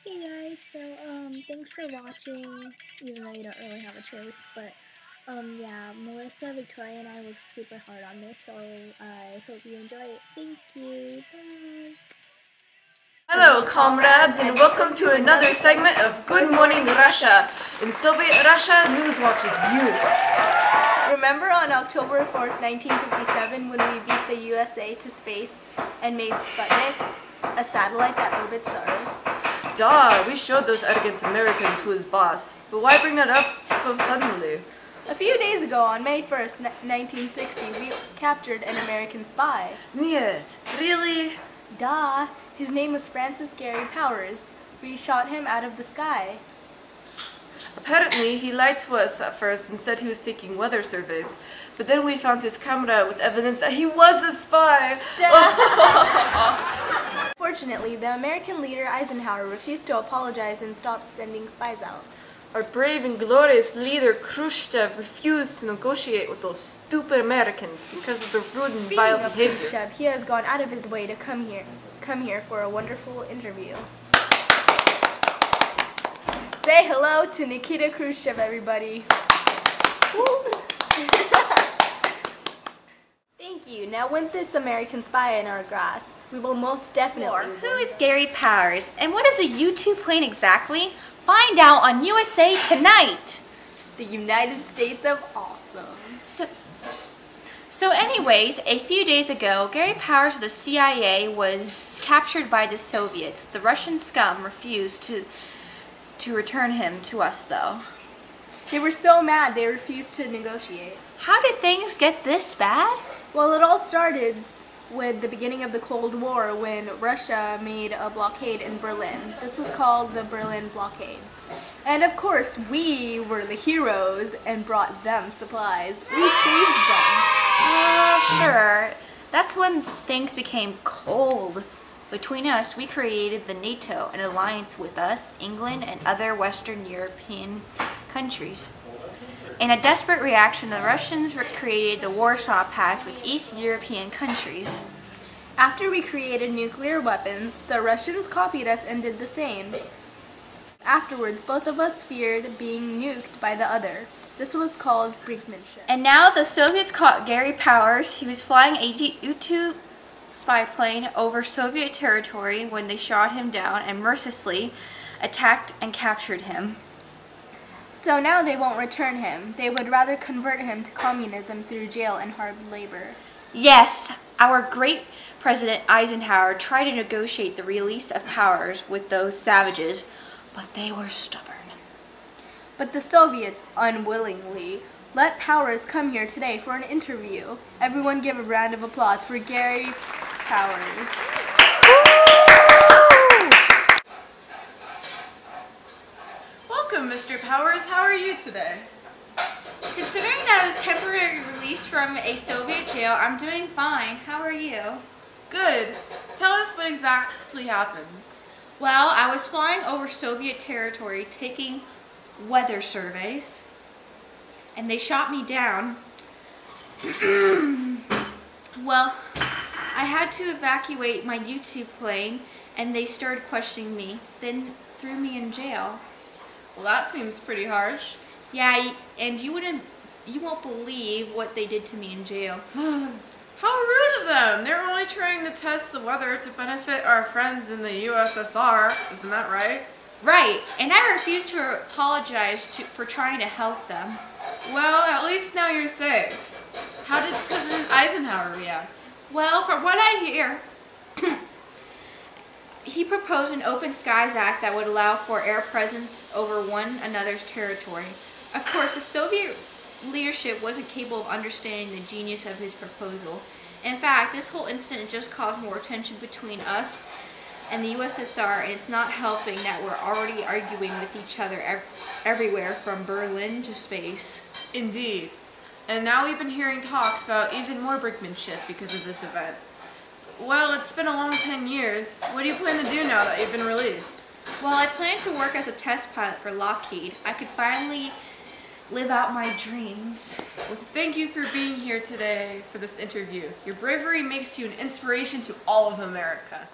Hey guys, so thanks for watching, even though you don't really have a choice, but yeah, Melissa, Victoria, and I worked super hard on this, so I hope you enjoy it. Thank you, bye! Hello comrades, and welcome to another segment of Good Morning Russia. In Soviet Russia, news watches you. Remember on October 4th, 1957 when we beat the USA to space and made Sputnik, a satellite that orbits the Earth? Duh, we showed those arrogant Americans who is boss. But why bring that up so suddenly? A few days ago, on May 1st, 1960, we captured an American spy. Niet, really? Duh! His name was Francis Gary Powers. We shot him out of the sky. Apparently, he lied to us at first and said he was taking weather surveys. But then we found his camera with evidence that he was a spy. Fortunately, the American leader Eisenhower refused to apologize and stopped sending spies out. Our brave and glorious leader Khrushchev refused to negotiate with those stupid Americans because of their rude and vile behavior. Khrushchev, he has gone out of his way to come here for a wonderful interview. Say hello to Nikita Khrushchev, everybody. Thank you. Now, with this American spy in our grasp, we will most definitely. Who is Gary Powers, and what is a YouTube plane exactly? Find out on USA Tonight. The United States of Awesome. So anyways, a few days ago, Gary Powers of the CIA was captured by the Soviets. The Russian scum refused to return him to us, though. They were so mad they refused to negotiate. How did things get this bad? Well, it all started with the beginning of the Cold War when Russia made a blockade in Berlin. This was called the Berlin blockade. And of course, we were the heroes and brought them supplies. We saved them. Sure. That's when things became cold. Between us, we created the NATO, an alliance with us, England, and other Western European countries. In a desperate reaction, the Russians created the Warsaw Pact with East European countries. After we created nuclear weapons, the Russians copied us and did the same. Afterwards, both of us feared being nuked by the other. This was called brinkmanship. And now the Soviets caught Gary Powers. He was flying a U-2 spy plane over Soviet territory when they shot him down and mercilessly attacked and captured him. So now they won't return him. They would rather convert him to communism through jail and hard labor. Yes, our great President Eisenhower tried to negotiate the release of Powers with those savages, but they were stubborn. But the Soviets unwillingly let Powers come here today for an interview. Everyone give a round of applause for Gary Powers. Welcome, Mr. Powers. How are you today? Considering that I was temporarily released from a Soviet jail, I'm doing fine. How are you? Good. Tell us what exactly happened. Well, I was flying over Soviet territory taking weather surveys, and they shot me down. Well, I had to evacuate my U-2 plane, and they started questioning me, then threw me in jail. Well, that seems pretty harsh. Yeah, and you won't believe what they did to me in jail. How rude of them! They're only trying to test the weather to benefit our friends in the USSR, isn't that right? Right, and I refuse to apologize for trying to help them. Well, at least now you're safe. How did President Eisenhower react? Well, from what I hear, he proposed an Open Skies Act that would allow for air presence over one another's territory. Of course, the Soviet leadership wasn't capable of understanding the genius of his proposal. In fact, this whole incident just caused more tension between us and the USSR, and it's not helping that we're already arguing with each other everywhere from Berlin to space. Indeed. And now we've been hearing talks about even more brinkmanship because of this event. Well, it's been a long 10 years. What do you plan to do now that you've been released? Well, I plan to work as a test pilot for Lockheed. I could finally live out my dreams. Well, thank you for being here today for this interview. Your bravery makes you an inspiration to all of America.